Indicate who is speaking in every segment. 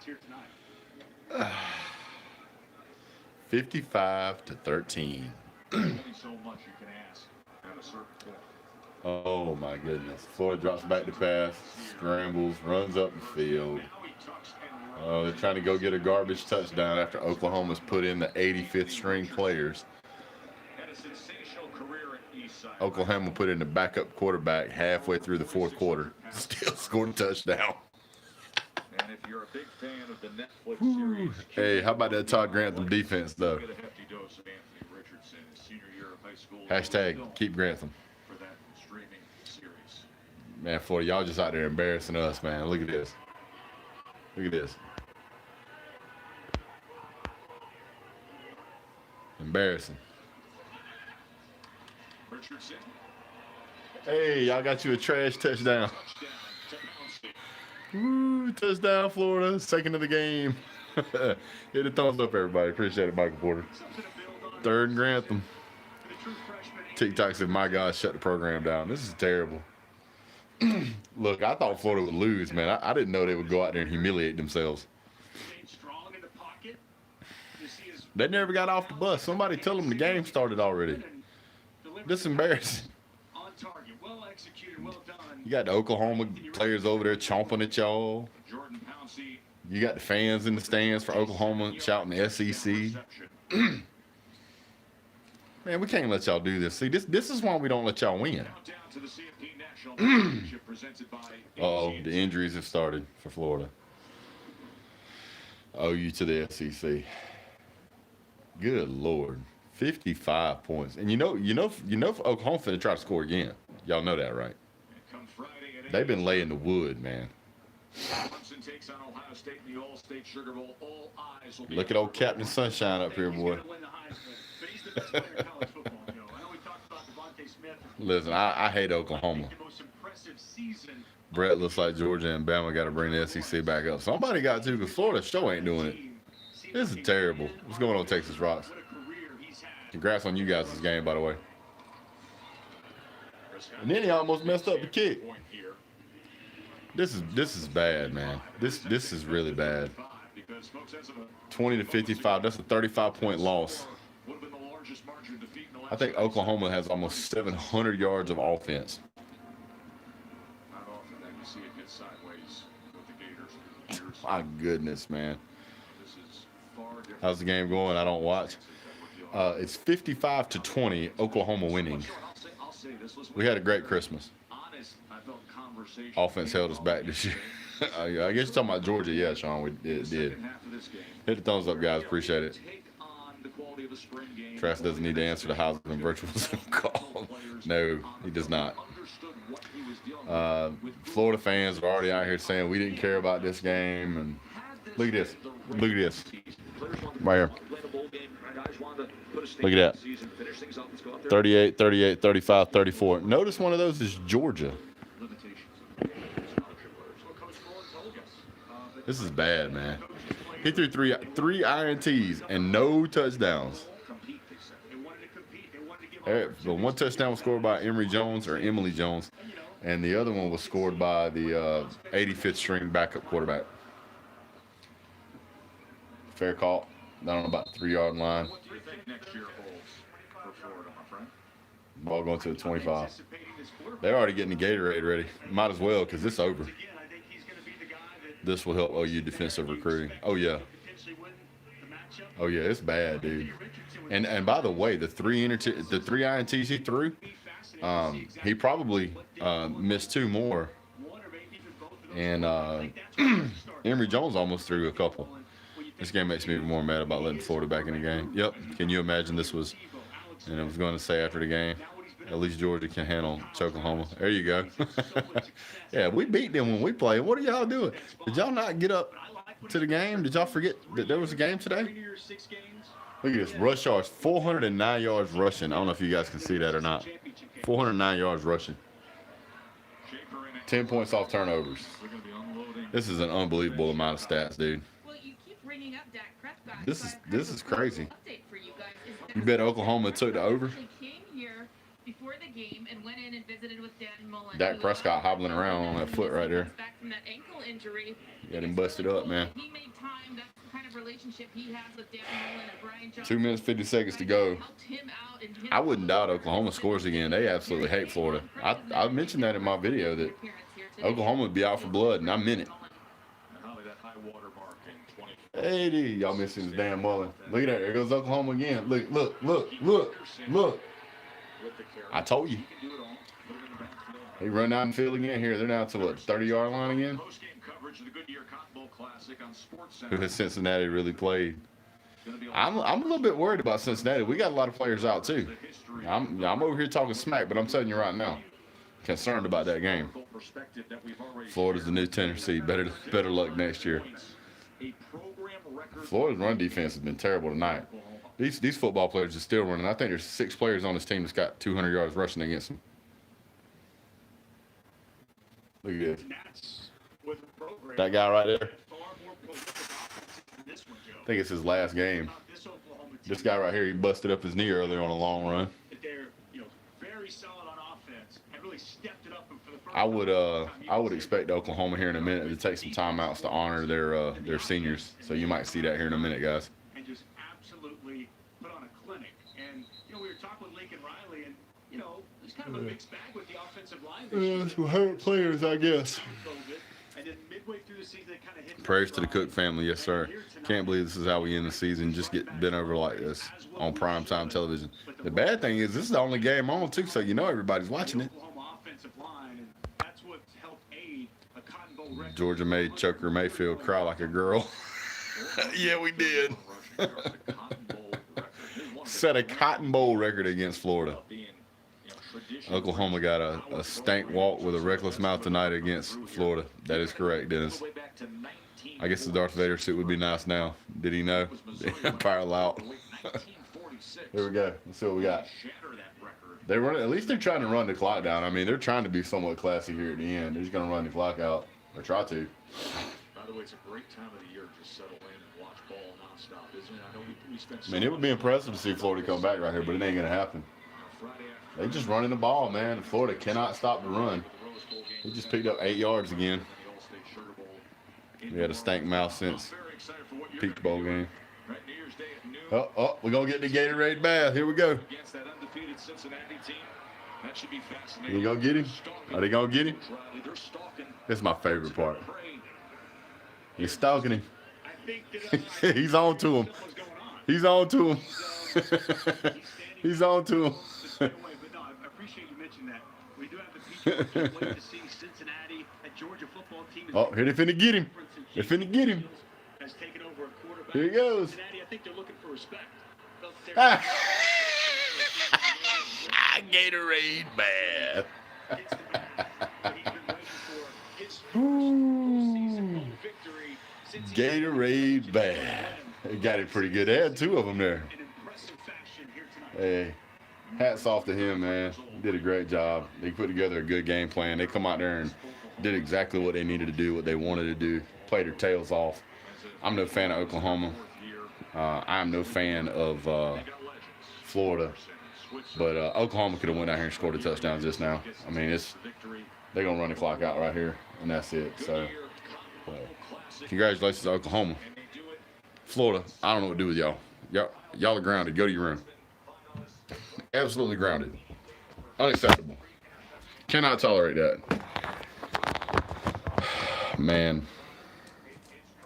Speaker 1: here tonight.
Speaker 2: 55-13.
Speaker 1: Only so much you can ask at a certain point.
Speaker 2: Oh my goodness. Florida drops back to pass, scrambles, runs up the field. Oh, they're trying to go get a garbage touchdown after Oklahoma's put in the 85th string players. Oklahoma put in the backup quarterback halfway through the fourth quarter. Still scored a touchdown.
Speaker 1: And if you're a big fan of the Netflix series,
Speaker 2: hey, how about that Todd Grantham defense, though? Hashtag keep Grantham.
Speaker 1: For that streaming series.
Speaker 2: Man, Florida, y'all just out there embarrassing us, man. Look at this. Look at this. Embarrassing.
Speaker 1: Richardson.
Speaker 2: Hey, y'all got you a trash touchdown. Woo, touchdown, Florida. Second of the game. Hit a thumbs up, everybody. Appreciate it, Michael Porter. Third and Grantham. TikTok said, my God, shut the program down. This is terrible. Look, I thought Florida would lose, man. I didn't know they would go out there and humiliate themselves. They never got off the bus. Somebody tell them the game started already. This is embarrassing. You got the Oklahoma players over there chomping at y'all. You got the fans in the stands for Oklahoma shouting the SEC. Man, we can't let y'all do this. See, this is why we don't let y'all win. Uh-oh, the injuries have started for Florida. OU to the SEC. Good Lord. 55 points. And you know Oklahoma finna try to score again. Y'all know that, right? They've been laying the wood, man. Look at old Captain Sunshine up here, boy. Listen, I hate Oklahoma. Brett looks like Georgia and Bama got to bring the SEC back up. Somebody got to, because Florida show ain't doing it. This is terrible. What's going on, Texas Rocks? Congrats on you guys this game, by the way. And then he almost messed up the kick. This is bad, man. This is really bad. 20-55. That's a 35-point loss. I think Oklahoma has almost 700 yards of offense. My goodness, man. How's the game going? I don't watch. It's 55-20, Oklahoma winning. We had a great Christmas. Offense held us back this year. I guess you're talking about Georgia. Yeah, Sean, we did. Hit the thumbs up, guys. Appreciate it. Trask doesn't need to answer the Heisman virtual Zoom call. No, he does not. Florida fans are already out here saying we didn't care about this game. And look at this. Look at this. Right here. Look at that. 38, 38, 35, 34. Notice one of those is Georgia. This is bad, man. He threw three INTs and no touchdowns. The one touchdown was scored by Emory Jones, and the other one was scored by the 85th string backup quarterback. Fair call. Down on about the 3-yard line. Ball going to the 25. They're already getting the Gatorade ready. Might as well, because it's over. This will help OU defensive recruiting. Oh, yeah. Oh, yeah, it's bad, dude. And by the way, the three INTs he threw, he probably missed 2 more. And Emory Jones almost threw a couple. This game makes me even more mad about letting Florida back in the game. Yep. Can you imagine this was, and I was going to say after the game, at least Georgia can handle Oklahoma. There you go. Yeah, we beat them when we play. What are y'all doing? Did y'all not get up to the game? Did y'all forget that there was a game today? Look at this. Rush yards. 409 yards rushing. I don't know if you guys can see that or not. 409 yards rushing. 10 points off turnovers. This is an unbelievable amount of stats, dude. This is crazy. You bet Oklahoma took the over? Dak Prescott hobbling around on that foot right there.
Speaker 3: from that ankle injury.
Speaker 2: Got him busted up, man.
Speaker 3: He made time. That's the kind of relationship he has with Dan Mullen and Brian Johnson.
Speaker 2: 2 minutes, 50 seconds to go. I wouldn't doubt Oklahoma scores again. They absolutely hate Florida. I mentioned that in my video that Oklahoma would be out for blood, and I meant it. 80. Y'all missing his damn Mullen. Look at that. There goes Oklahoma again. Look. I told you. He run out and field again here. They're now to what, 30-yard line again? Who has Cincinnati really played? I'm a little bit worried about Cincinnati. We got a lot of players out too. I'm over here talking smack, but I'm telling you right now, concerned about that game. Florida's the new Tennessee. Better luck next year. Florida's run defense has been terrible tonight. These football players are still running. I think there's 6 players on this team that's got 200 yards rushing against them. Look at this. That guy right there. I think it's his last game. This guy right here, he busted up his knee earlier on a long run. I would expect Oklahoma here in a minute to take some timeouts to honor their seniors. So you might see that here in a minute, guys.
Speaker 4: And just absolutely put on a clinic. And we were talking with Lincoln Riley, and it's kind of a mixed bag with the offensive line.
Speaker 2: Some hurt players, I guess.
Speaker 4: And then midway through the season, they kind of hit.
Speaker 2: Prayers to the Cook family, yes sir. Can't believe this is how we end the season. Just get bent over like this on primetime television. The bad thing is this is the only game on too, so everybody's watching it. Georgia made Chucker Mayfield cry like a girl. Yeah, we did. Set a Cotton Bowl record against Florida. Oklahoma got a stank walk with a reckless mouth tonight against Florida. That is correct, Dennis. I guess the Darth Vader suit would be nice now. Did he know? Empire out. Here we go. Let's see what we got. They run. At least they're trying to run the clock down. I mean, they're trying to be somewhat classy here at the end. They're just going to run the clock out. Or try to.
Speaker 1: By the way, it's a great time of the year to just settle in and watch ball nonstop, isn't it? I know we spent
Speaker 2: I mean, it would be impressive to see Florida come back right here, but it ain't going to happen. They just running the ball, man. Florida cannot stop the run. He just picked up 8 yards again. We had a stank mouth since Peach Bowl game. Oh, we're going to get the Gatorade bath. Here we go. You going to get him? Are they going to get him? This is my favorite part. He's stalking him. He's on to him. He's on to him. He's on to him.
Speaker 4: I appreciate you mentioning that. We do have the Peach Bowl to see Cincinnati, a Georgia football team.
Speaker 2: Oh, here they finna get him. They finna get him.
Speaker 4: Has taken over a quarterback.
Speaker 2: Here he goes.
Speaker 4: Cincinnati, I think they're looking for respect.
Speaker 2: Gatorade bath. Gatorade bath. They got it pretty good. They had 2 of them there. Hey, hats off to him, man. He did a great job. They put together a good game plan. They come out there and did exactly what they needed to do, what they wanted to do. Played their tails off. I'm no fan of Oklahoma. I'm no fan of Florida. But Oklahoma could have went out here and scored a touchdown just now. I mean, they're going to run the clock out right here, and that's it. So, congratulations to Oklahoma. Florida, I don't know what to do with y'all. Y'all are grounded. Go to your room. Absolutely grounded. Unacceptable. Cannot tolerate that. Man.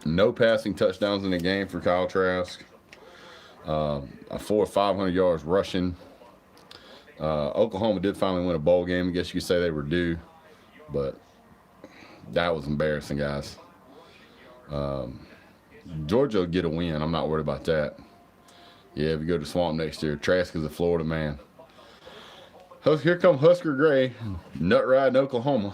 Speaker 2: No passing touchdowns in the game for Kyle Trask. A 400 or 500 yards rushing. Oklahoma did finally win a bowl game. I guess you could say they were due. But that was embarrassing, guys. Georgia will get a win. I'm not worried about that. Yeah, if you go to Swamp next year, Trask is a Florida man. Here come Husker Gray, nut riding Oklahoma.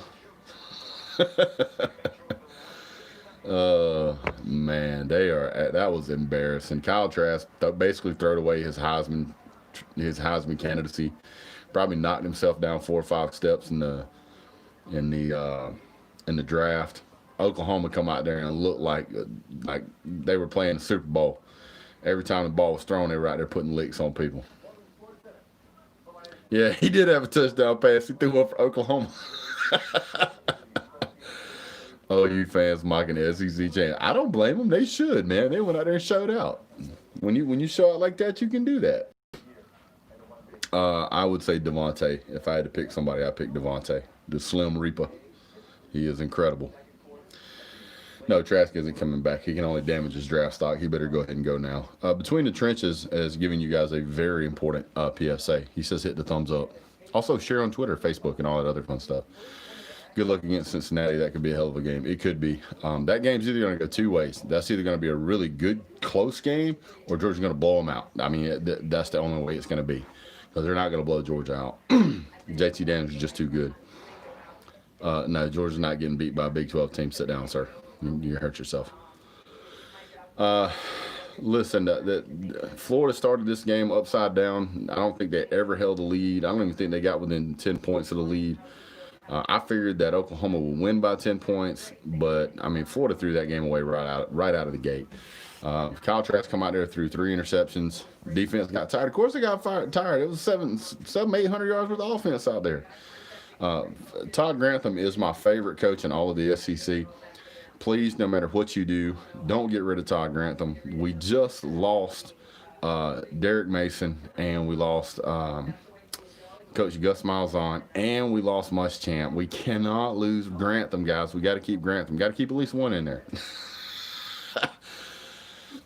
Speaker 2: Man, that was embarrassing. Kyle Trask basically threw away his Heisman candidacy. Probably knocked himself down 4 or 5 steps in the draft. Oklahoma come out there and look like they were playing the Super Bowl. Every time the ball was thrown, they were out there putting licks on people. Yeah, he did have a touchdown pass. He threw up for Oklahoma. OU fans mocking the SEC champ. I don't blame them. They should, man. They went out there and showed out. When you show out like that, you can do that. I would say Devontae. If I had to pick somebody, I'd pick Devontae, the Slim Reaper. He is incredible. No, Trask isn't coming back. He can only damage his draft stock. He better go ahead and go now. Between the Trenches is giving you guys a very important PSA. He says hit the thumbs up. Also share on Twitter, Facebook, and all that other fun stuff. Good luck against Cincinnati. That could be a hell of a game. It could be. That game's either going to go two ways. That's either going to be a really good, close game, or Georgia's going to blow them out. I mean, that's the only way it's going to be. Because they're not going to blow Georgia out. JT Daniels is just too good. No, Georgia's not getting beat by a Big 12 team. Sit down, sir. You hurt yourself. Listen, Florida started this game upside down. I don't think they ever held the lead. I don't even think they got within 10 points of the lead. I figured that Oklahoma would win by 10 points, but, I mean, Florida threw that game away right out of the gate. Kyle Trask come out there, threw 3 interceptions. Defense got tired. Of course they got tired. It was 800 yards worth of offense out there. Todd Grantham is my favorite coach in all of the SEC. Please, no matter what you do, don't get rid of Todd Grantham. We just lost Derek Mason, and we lost Coach Gus Malzahn, and we lost Muschamp. We cannot lose Grantham, guys. We got to keep Grantham. Got to keep at least one in there.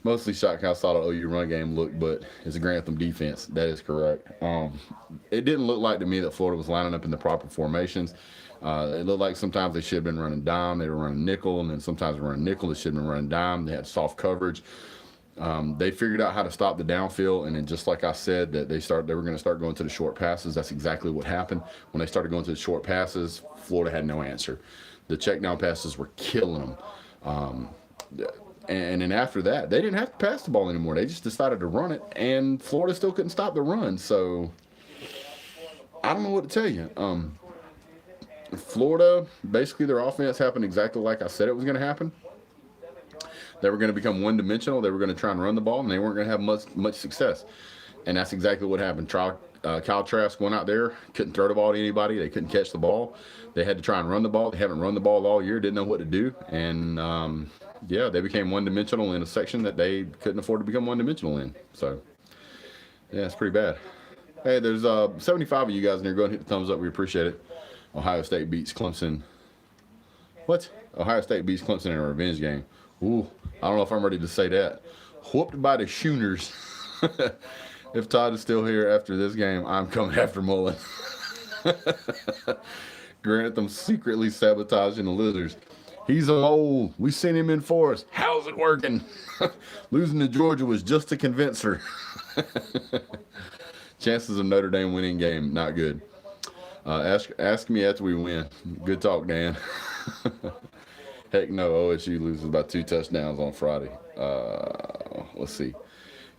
Speaker 2: Mostly shocked how solid OU run game looked, but it's a Grantham defense. That is correct. It didn't look like to me that Florida was lining up in the proper formations. It looked like sometimes they should have been running dime. They were running nickel, and then sometimes they were running nickel. They should have been running dime. They had soft coverage. They figured out how to stop the downfield, and then just like I said, that they were going to start going to the short passes. That's exactly what happened. When they started going to the short passes, Florida had no answer. The check down passes were killing them. And then after that, they didn't have to pass the ball anymore. They just decided to run it, and Florida still couldn't stop the run. So I don't know what to tell you. Florida, basically their offense happened exactly like I said it was going to happen. They were going to become one-dimensional. They were going to try and run the ball, and they weren't going to have much success. And that's exactly what happened. Kyle Trask went out there, couldn't throw the ball to anybody. They couldn't catch the ball. They had to try and run the ball. They haven't run the ball all year, didn't know what to do. And, yeah, they became one-dimensional in a section that they couldn't afford to become one-dimensional in. So, yeah, it's pretty bad. Hey, there's 75 of you guys in here. Go ahead and hit the thumbs up. We appreciate it. Ohio State beats Clemson. What? Ohio State beats Clemson in a revenge game. Ooh, I don't know if I'm ready to say that. Whooped by the Shooners. If Todd is still here after this game, I'm coming after Mullen. Grantham secretly sabotaging the Lizards. He's a mole. We seen him in force. How's it working? Losing to Georgia was just to convince her. Chances of Notre Dame winning game, not good. Ask me after we win. Good talk, Dan. Heck no, OSU loses by 2 touchdowns on Friday. Let's see.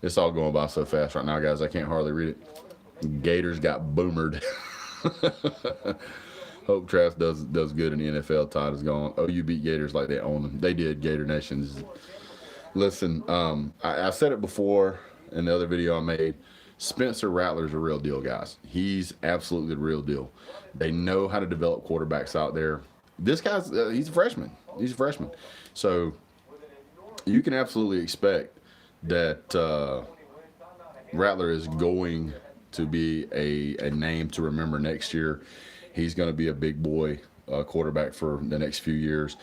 Speaker 2: It's all going by so fast right now, guys. I can't hardly read it. Gators got boomered. Hope Trask does good in the NFL. Todd is gone. OU beat Gators like they own them. They did, Gator Nations. Listen, I said it before in the other video I made. Spencer Rattler's a real deal, guys. He's absolutely the real deal. They know how to develop quarterbacks out there. This guy's he's a freshman. He's a freshman. So you can absolutely expect that Rattler is going to be a name to remember next year. He's going to be a big boy quarterback for the next few years.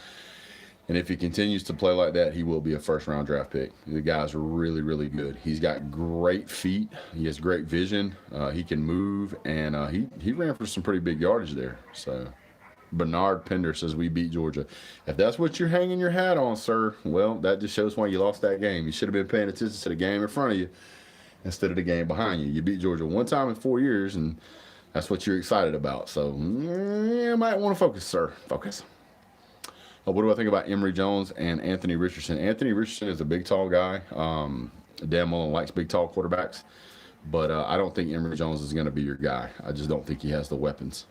Speaker 2: And if he continues to play like that, he will be a first-round draft pick. The guy's really, really good. He's got great feet. He has great vision. He can move, and he ran for some pretty big yardage there. So Bernard Pender says we beat Georgia. If that's what you're hanging your hat on, sir, well, that just shows why you lost that game. You should have been paying attention to the game in front of you instead of the game behind you. You beat Georgia one time in 4 years, and that's what you're excited about. So you might want to focus, sir. Focus. What do I think about Emory Jones and Anthony Richardson? Anthony Richardson is a big, tall guy. Dan Mullen likes big, tall quarterbacks. But I don't think Emory Jones is going to be your guy. I just don't think he has the weapons.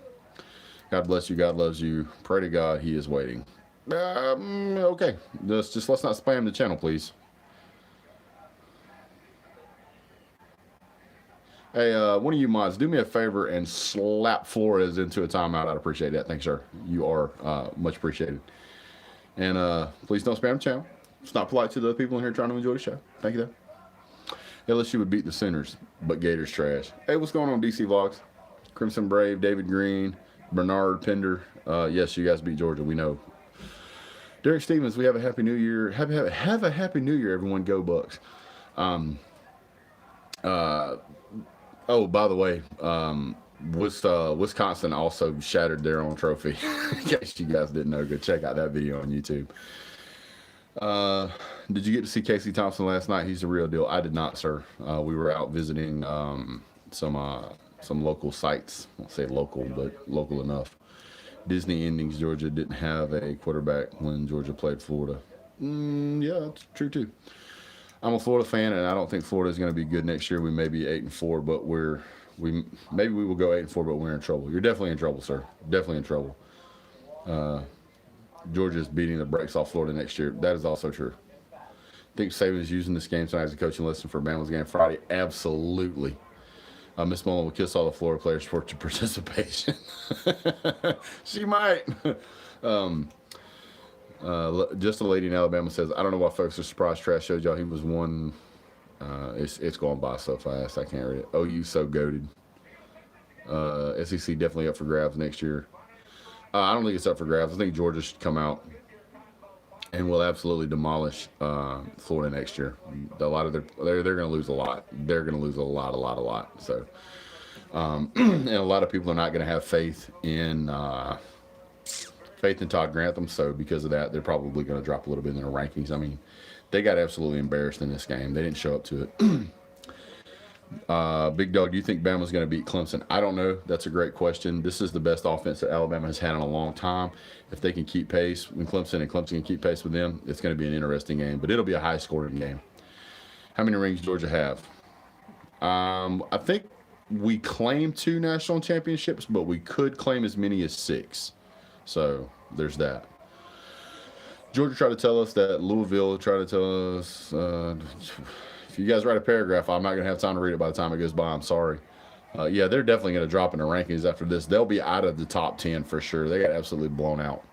Speaker 2: God bless you. God loves you. Pray to God he is waiting. Okay. Let's not spam the channel, please. Hey, one of you mods, do me a favor and slap Flores into a timeout. I'd appreciate that. Thanks, sir. You are much appreciated. And please don't spam the channel. It's not polite to the other people in here trying to enjoy the show. Thank you, though. LSU would beat the Sooners, but Gators trash. Hey, what's going on, DC Vlogs? Crimson Brave, David Green, Bernard Pender. Yes, you guys beat Georgia. We know. Derek Stevens, we have a happy new year. Have a happy new year, everyone. Go Bucks. Oh, by the way, Wisconsin also shattered their own trophy. In case you guys didn't know, go check out that video on YouTube. Did you get to see Casey Thompson last night? He's the real deal. I did not, sir. We were out visiting some local sites. I won't say local, but local enough. Disney endings. Georgia didn't have a quarterback when Georgia played Florida. Yeah, that's true too. I'm a Florida fan, and I don't think Florida is going to be good next year. We may be 8-4, but maybe we will go 8-4, but we're in trouble. You're definitely in trouble, sir. Definitely in trouble. Georgia's beating the brakes off Florida next year. That is also true. I think Saban is using this game tonight as a coaching lesson for Bama's game Friday. Absolutely. Miss Mullen will kiss all the Florida players for participation. She might. Just a lady in Alabama says, I don't know why folks are surprised Trash showed y'all he was one. It's going by so fast I can't read it. OU so goated. SEC definitely up for grabs next year. I don't think it's up for grabs. I think Georgia should come out and will absolutely demolish Florida next year. They're going to lose a lot. They're going to lose a lot. So, and a lot of people are not going to have faith in Todd Grantham. So because of that, they're probably going to drop a little bit in their rankings. I mean, they got absolutely embarrassed in this game. They didn't show up to it. Big Dog, do you think Bama's going to beat Clemson? I don't know. That's a great question. This is the best offense that Alabama has had in a long time. If they can keep pace with Clemson and Clemson can keep pace with them, it's going to be an interesting game. But it'll be a high-scoring game. How many rings Georgia have? I think we claim 2 national championships, but we could claim as many as 6. So there's that. Georgia tried to tell us that Louisville tried to tell us if you guys write a paragraph, I'm not going to have time to read it by the time it goes by. I'm sorry. Yeah, they're definitely going to drop in the rankings after this. They'll be out of the top 10 for sure. They got absolutely blown out.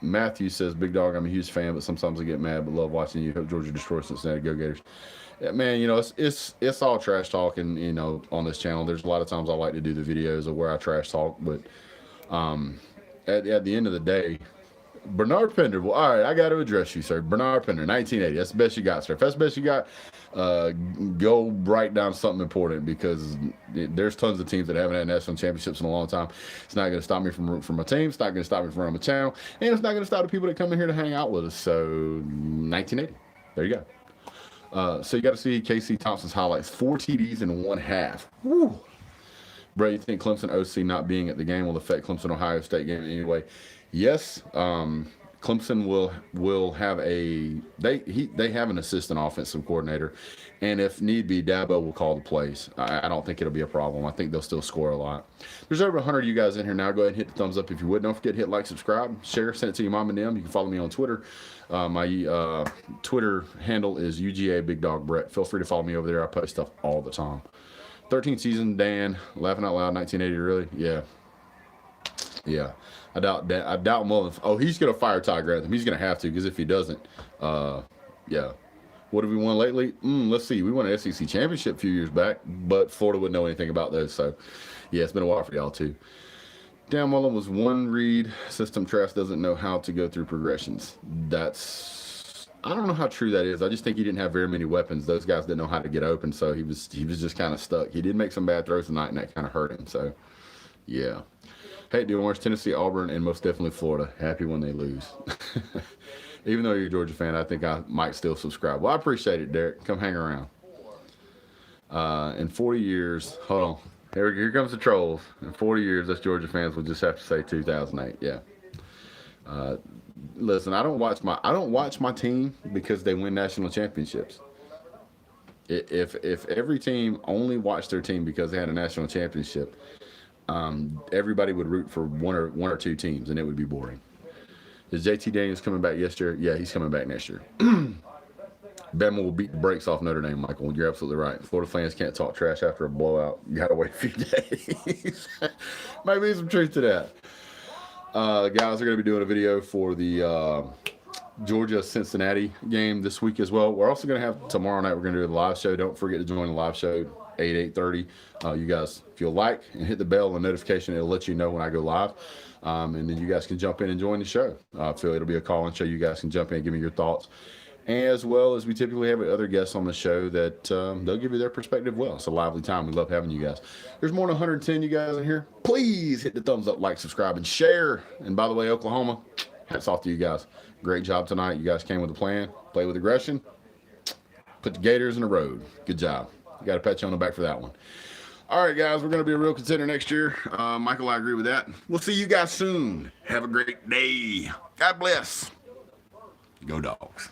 Speaker 2: Matthew says, Big Dog, I'm a huge fan, but sometimes I get mad, but love watching you. Hope Georgia destroys Cincinnati. Go Gators. Yeah, man, you know, it's all trash talk, and, you know, on this channel, there's a lot of times I like to do the videos of where I trash talk, but at the end of the day, Bernard Pender. Well, all right, I got to address you, sir. Bernard Pender, 1980. That's the best you got, sir. If that's the best you got, go write down something important, because there's tons of teams that haven't had national championships in a long time. It's not going to stop me from rooting for my team. It's not going to stop me from running my channel. And it's not going to stop the people that come in here to hang out with us. So, 1980. There you go. So you got to see Casey Thompson's highlights. 4 TDs in 1 half. Woo! Brett, you think Clemson OC not being at the game will affect Clemson-Ohio State game in any way? Yes, Clemson will have they have an assistant offensive coordinator, and if need be, Dabo will call the plays. I don't think it'll be a problem. I think they'll still score a lot. There's over 100 of you guys in here now. Go ahead and hit the thumbs up if you would. Don't forget to hit like, subscribe, share, send it to your mom and them. You can follow me on Twitter. My Twitter handle is UGA Big Dog Brett. Feel free to follow me over there. I post stuff all the time. 13th season, Dan, laughing out loud, 1980, really? Yeah. I doubt Mullen. Oh, he's going to fire Todd Grantham. He's going to have to, because if he doesn't, yeah. What have we won lately? Let's see. We won an SEC championship a few years back, but Florida wouldn't know anything about those. So, yeah, it's been a while for y'all, too. Dan Mullen was one read. System Trash doesn't know how to go through progressions. I don't know how true that is. I just think he didn't have very many weapons. Those guys didn't know how to get open, so he was just kind of stuck. He did make some bad throws tonight, and that kind of hurt him. So, yeah. Hey, doing worse, Tennessee, Auburn, and most definitely Florida. Happy when they lose. Even though you're a Georgia fan, I think I might still subscribe. Well, I appreciate it, Derek. Come hang around. In 40 years, hold on. Here comes the trolls. In 40 years, us Georgia fans will just have to say 2008. Yeah. Listen, I don't watch my team because they win national championships. If every team only watched their team because they had a national championship, everybody would root for one or two teams, and it would be boring. Is JT Daniels coming back year? Yeah, he's coming back next year. Bama will beat the brakes off Notre Dame, Michael. You're absolutely right. Florida fans can't talk trash after a blowout. You got to wait a few days. Maybe some truth to that. Guys are going to be doing a video for the Georgia-Cincinnati game this week as well. We're also going to have tomorrow night, we're going to do a live show. Don't forget to join the live show, 8:30. You guys, if you'll like and hit the bell and notification, it'll let you know when I go live. And then you guys can jump in and join the show. Phil, it'll be a call-in show. You guys can jump in and give me your thoughts. As well as we typically have other guests on the show that they'll give you their perspective well. It's a lively time. We love having you guys. There's more than 110 you guys in here. Please hit the thumbs up, like, subscribe, and share. And by the way, Oklahoma, hats off to you guys. Great job tonight. You guys came with a plan, play with aggression, put the Gators in the road. Good job. You got to pat you on the back for that one. All right, guys, we're going to be a real contender next year. Michael, I agree with that. We'll see you guys soon. Have a great day. God bless. Go Dogs.